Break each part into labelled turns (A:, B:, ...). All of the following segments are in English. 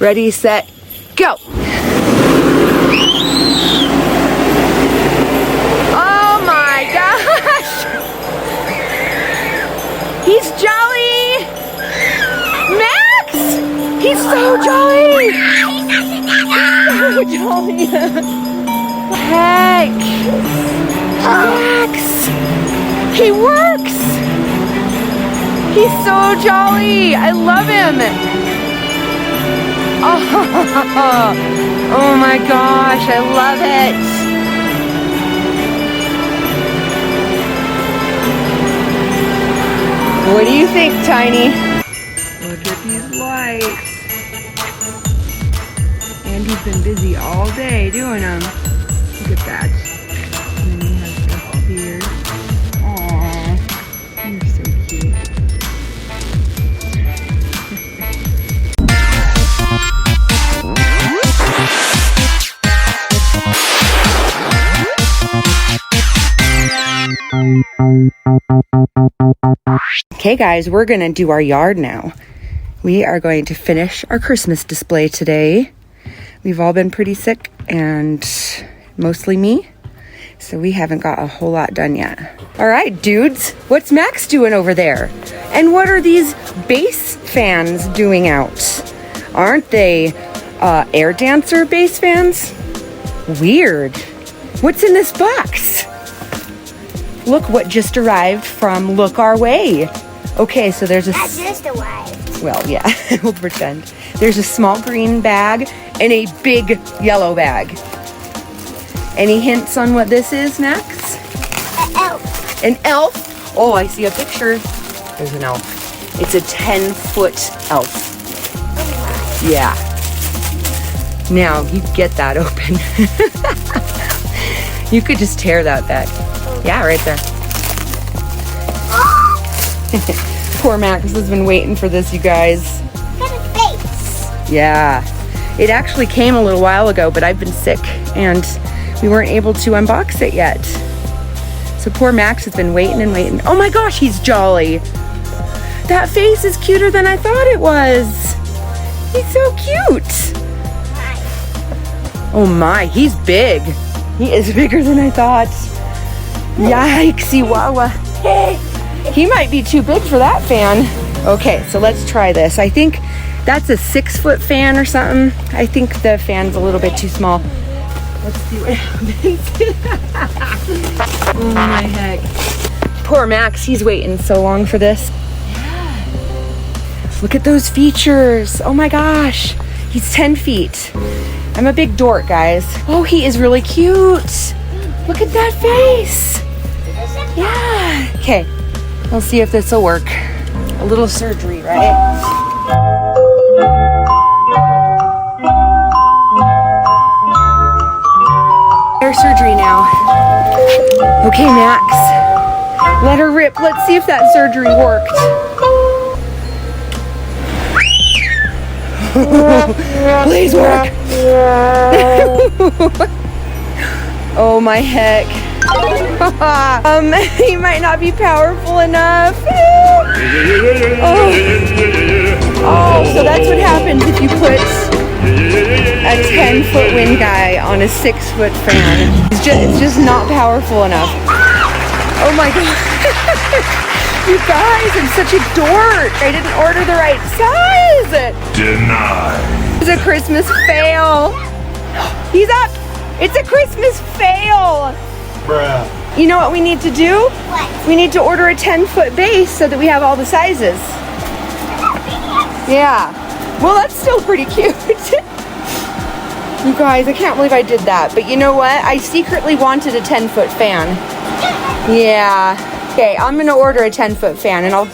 A: Ready, set, go. Oh my gosh. He's jolly. Max, he's so jolly. So jolly. Heck. Max, he works. He's so jolly. I love him. Oh my gosh, I love it. What do you think, Tiny? Look at these lights. Andy's been busy all day doing them. Look at that. And then he has stuff up here. Aww, you're so cute. Okay guys, we're gonna do our yard now. We are going to finish our Christmas display today. We've all been pretty sick, and mostly me, so we haven't got a whole lot done yet. All right, dudes, what's Max doing over there? And what are these bass fans doing out? Aren't they air dancer bass fans? Weird. What's in this box? Look what just arrived from Look Our Way. Okay, so there's a...
B: That just arrived.
A: Well, yeah, we'll pretend. There's a small green bag and a big yellow bag. Any hints on what this is, Max?
B: An elf.
A: An elf? Oh, I see a picture. There's an elf. It's a 10-foot elf.
B: Oh my.
A: Yeah. Now, you get that open. You could just tear that bag. Yeah, right there. Poor Max has been waiting for this, you guys.
B: Look at his face.
A: Yeah. It actually came a little while ago, but I've been sick and we weren't able to unbox it yet. So poor Max has been waiting and waiting. Oh my gosh, he's jolly. That face is cuter than I thought it was. He's so cute. Oh my, he's big. He is bigger than I thought. Yikesy wawa. Hey, he might be too big for that fan. Okay, so let's try this. I think that's a 6-foot fan or something. I think the fan's a little bit too small. Let's see what happens. Oh my heck. Poor Max, he's waiting so long for this. Yeah. Look at those features. Oh my gosh. He's 10 feet. I'm a big dork, guys. Oh, he is really cute. Look at that face. Yeah. Okay, we'll see if this will work. A little surgery, right? Hair surgery now. Okay, Max. Let her rip. Let's see if that surgery worked. Please work. Oh my heck. He might not be powerful enough. Oh, so that's what happens if you put a 10-foot wind guy on a 6-foot fan. It's just not powerful enough. Oh my god. You guys, I'm such a dork. I didn't order the right size.
C: Denied.
A: It's a Christmas fail. He's up. It's a Christmas fail.
C: Bruh.
A: You know what we need to do?
B: What?
A: We need to order a 10-foot base so that we have all the sizes. Yeah. Well, that's still pretty cute. You guys, I can't believe I did that. But you know what? I secretly wanted a 10-foot fan. Yeah. Okay, I'm gonna order a 10-foot fan and I'll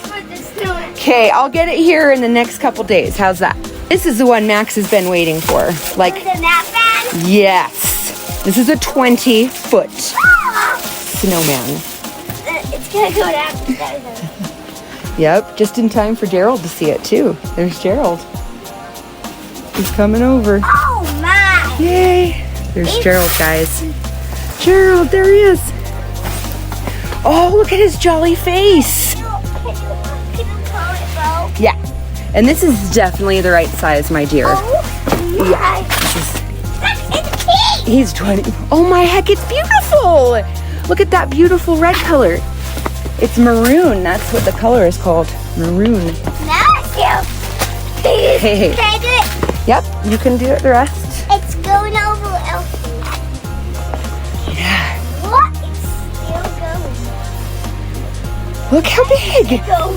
A: get it here in the next couple days. How's that? This is the one Max has been waiting for. Like,
B: that fan?
A: yes. This is a 20-foot snowman.
B: It's gonna go down.
A: Yep, just in time for Gerald to see it too. There's Gerald. He's coming over.
B: Oh my!
A: Yay! There's Gerald, guys. Gerald, there he is. Oh, look at his jolly face.
B: Can you call it, bro?
A: Yeah, and this is definitely the right size, my dear.
B: Oh. my. It's pink.
A: He's 20. Oh my heck, it's beautiful. Look at that beautiful red color. It's maroon. That's what the color is called. Maroon.
B: Now it's
A: Hey.
B: Can I do it?
A: Yep, you can do it the rest.
B: It's going over Elsie.
A: Yeah.
B: What? It's still going.
A: Look how big.
B: Go.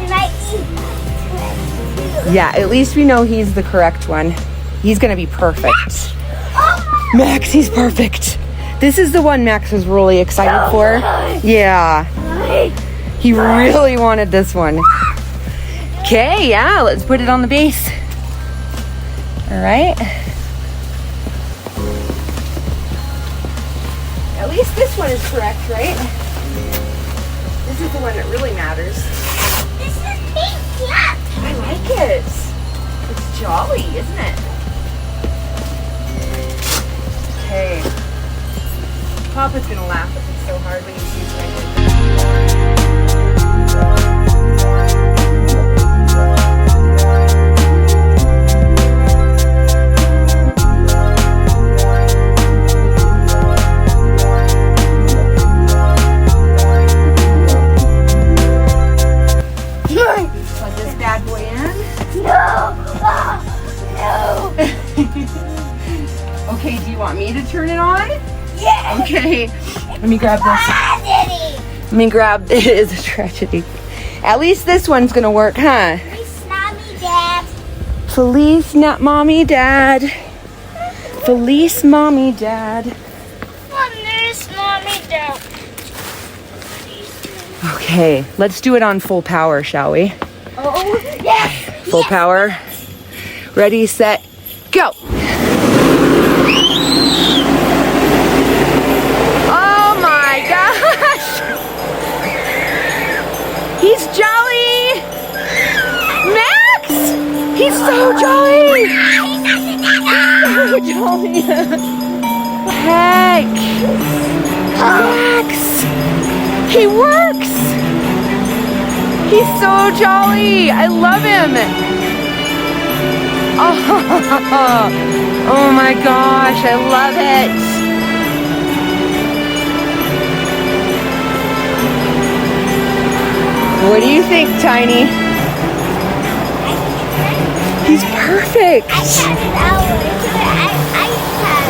B: It might be too.
A: Yeah, at least we know he's the correct one. He's gonna be perfect.
B: Oh,
A: Max, he's perfect. This is the one Max was really excited for. Yeah,
B: my.
A: he really wanted this one. Okay, yeah, let's put it on the base. All right. At least this one is correct, right? This is the one that really matters.
B: This is pink, yeah.
A: I like it. It's jolly, isn't it? Okay. Papa's gonna laugh at me so hard when he sees what I did. Plug this bad boy in.
B: No. Oh, no.
A: Okay, do you want me to turn it on?
B: Yeah.
A: Okay, let me grab this.
B: Tragedy.
A: Let me grab, it is a tragedy. At least this one's gonna work, huh?
B: It's mommy, dad.
A: Felice, not mommy, dad. Felice, mommy, dad.
B: There's mommy, dad.
A: Okay, let's do it on full power, shall we?
B: Oh, yes.
A: Full power. Ready, set, go. Oh my gosh! He's jolly! Max! He's so jolly! So jolly! Heck! Max! He works! He's so jolly! I love him! Oh my gosh, I love it! What do you think, Tiny? He's perfect!
B: I counted hours. I have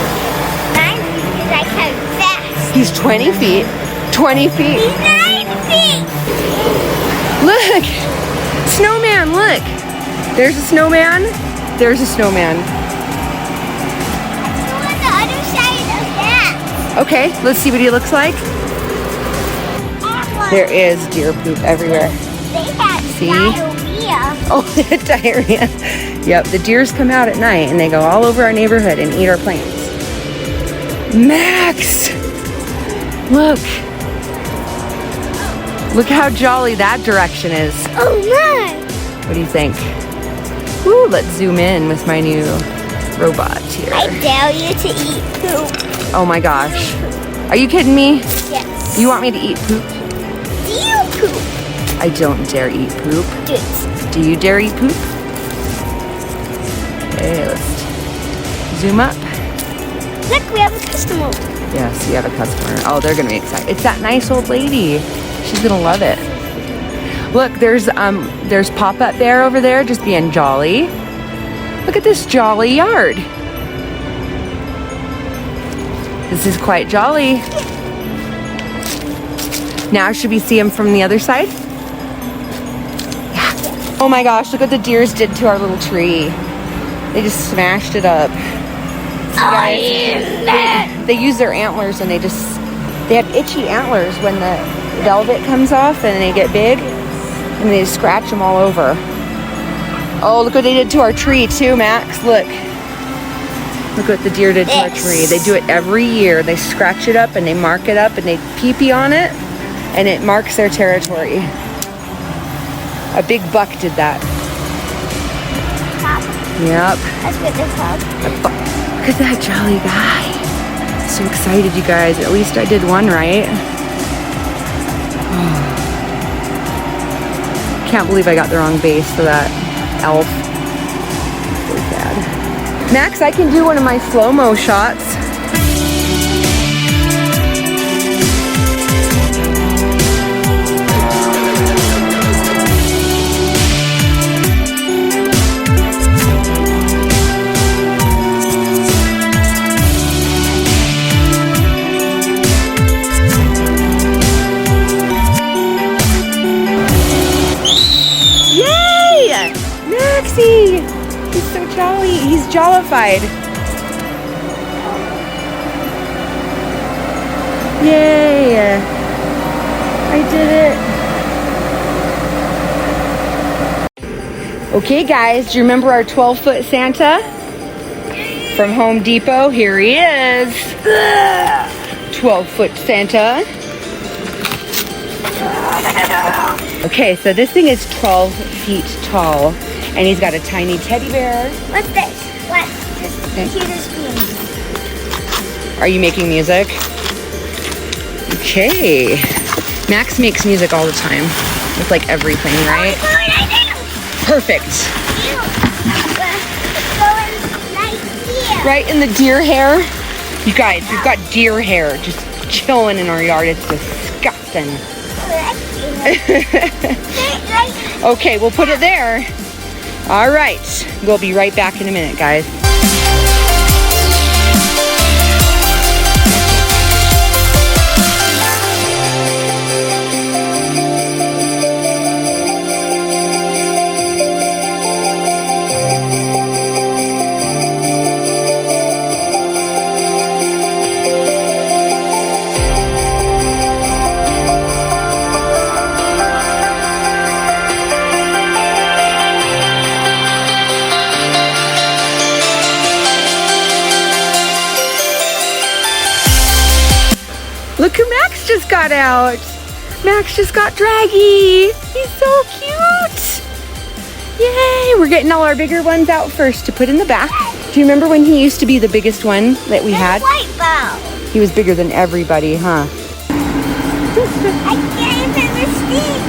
B: 9 feet because I count fast.
A: He's 20 feet. 20 feet.
B: He's 9 feet.
A: Look! Snowman, look! There's a snowman. There's a snowman.
B: Go on the other side of that.
A: Okay, let's see what he looks like. There is deer poop everywhere.
B: They had
A: See?
B: diarrhea.
A: Oh, diarrhea. Yep, the deers come out at night and they go all over our neighborhood and eat our plants. Max! Look. Look how jolly that direction is.
B: Oh my!
A: What do you think? Woo, let's zoom in with my new robot here.
B: I dare you to eat poop.
A: Oh my gosh. Are you kidding me?
B: Yes.
A: You want me to eat poop?
B: Do you poop?
A: I don't dare eat poop.
B: Good.
A: Do you dare eat poop? Okay, let's zoom up.
B: Look, we have a customer.
A: Yes, you have a customer. Oh, they're gonna be excited. It's that nice old lady. She's gonna love it. Look, there's Pop-Up Bear over there just being jolly. Look at this jolly yard. This is quite jolly. Now should we see him from the other side? Yeah. Oh my gosh, look what the deers did to our little tree. They just smashed it up. Guys, they use their antlers and they have itchy antlers when the velvet comes off and they get big and they just scratch them all over. Oh, look what they did to our tree too, Max. Look what the deer did to our tree. They do it every year. They scratch it up and they mark it up and they pee-pee on it and it marks their territory. A big buck did that. Yep.
B: That's what they're called.
A: Look at that jolly guy. So excited, you guys. At least I did one right. Oh. Can't believe I got the wrong base for that elf. Really sad. Max, I can do one of my slow-mo shots. Yay! Maxie! He's so jolly. He's jollified. Yay! I did it. Okay, guys, do you remember our 12-foot Santa from Home Depot? Here he is. 12-foot Santa. Okay, so this thing is 12 feet tall, and he's got a tiny teddy bear.
B: What's this? What's this? Computer screen.
A: Are you making music? Okay. Max makes music all the time with like everything, right? Perfect. Right in the deer hair. You guys, we've got deer hair just chilling in our yard. It's disgusting. Okay, we'll put it there. All right, we'll be right back in a minute, guys. Look who Max just got out. Max just got Draggy. He's so cute. Yay, we're getting all our bigger ones out first to put in the back. Do you remember when he used to be the biggest one that we had?
B: White ball.
A: He was bigger than everybody, huh?
B: I can't even understand.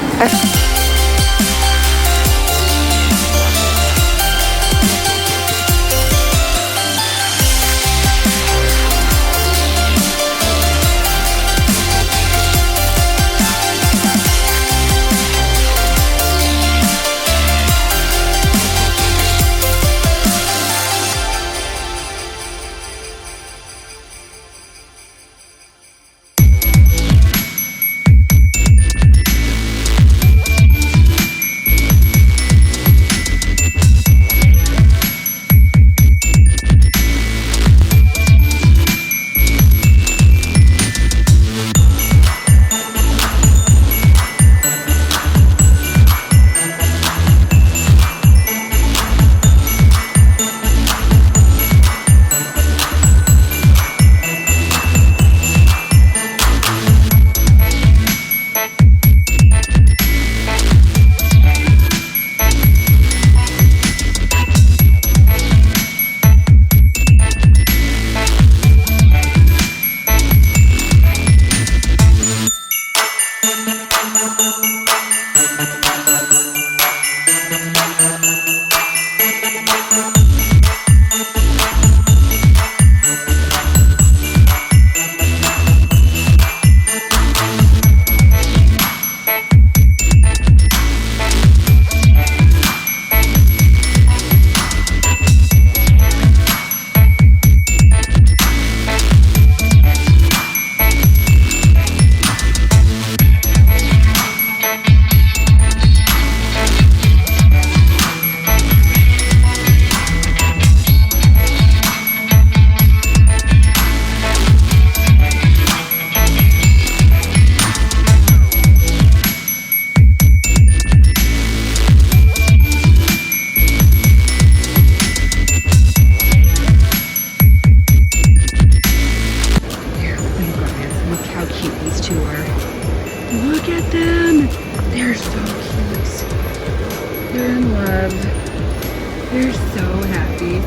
B: They're so happy.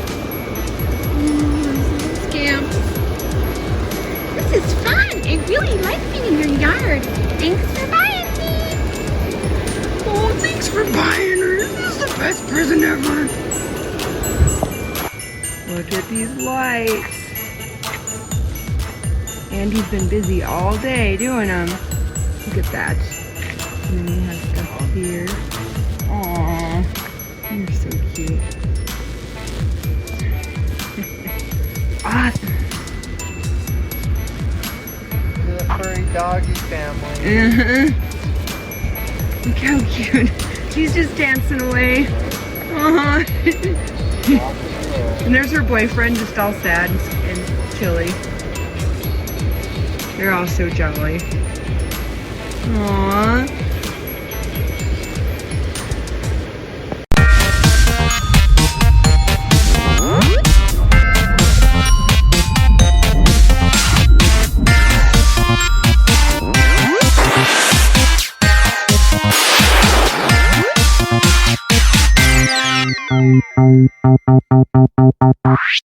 B: Scamps. This is fun. I really like being in your yard. Thanks for buying me. Oh, thanks for buying her. This is the best present ever.
A: Look at these lights. Andy's been busy all day doing them. Look at that. And then we have stuff here. Aww, you're so cute. Awesome.
D: The furry doggy family.
A: Look how cute. She's just dancing away. Aww. And there's her boyfriend, just all sad and chilly. They're all so jolly. Aww.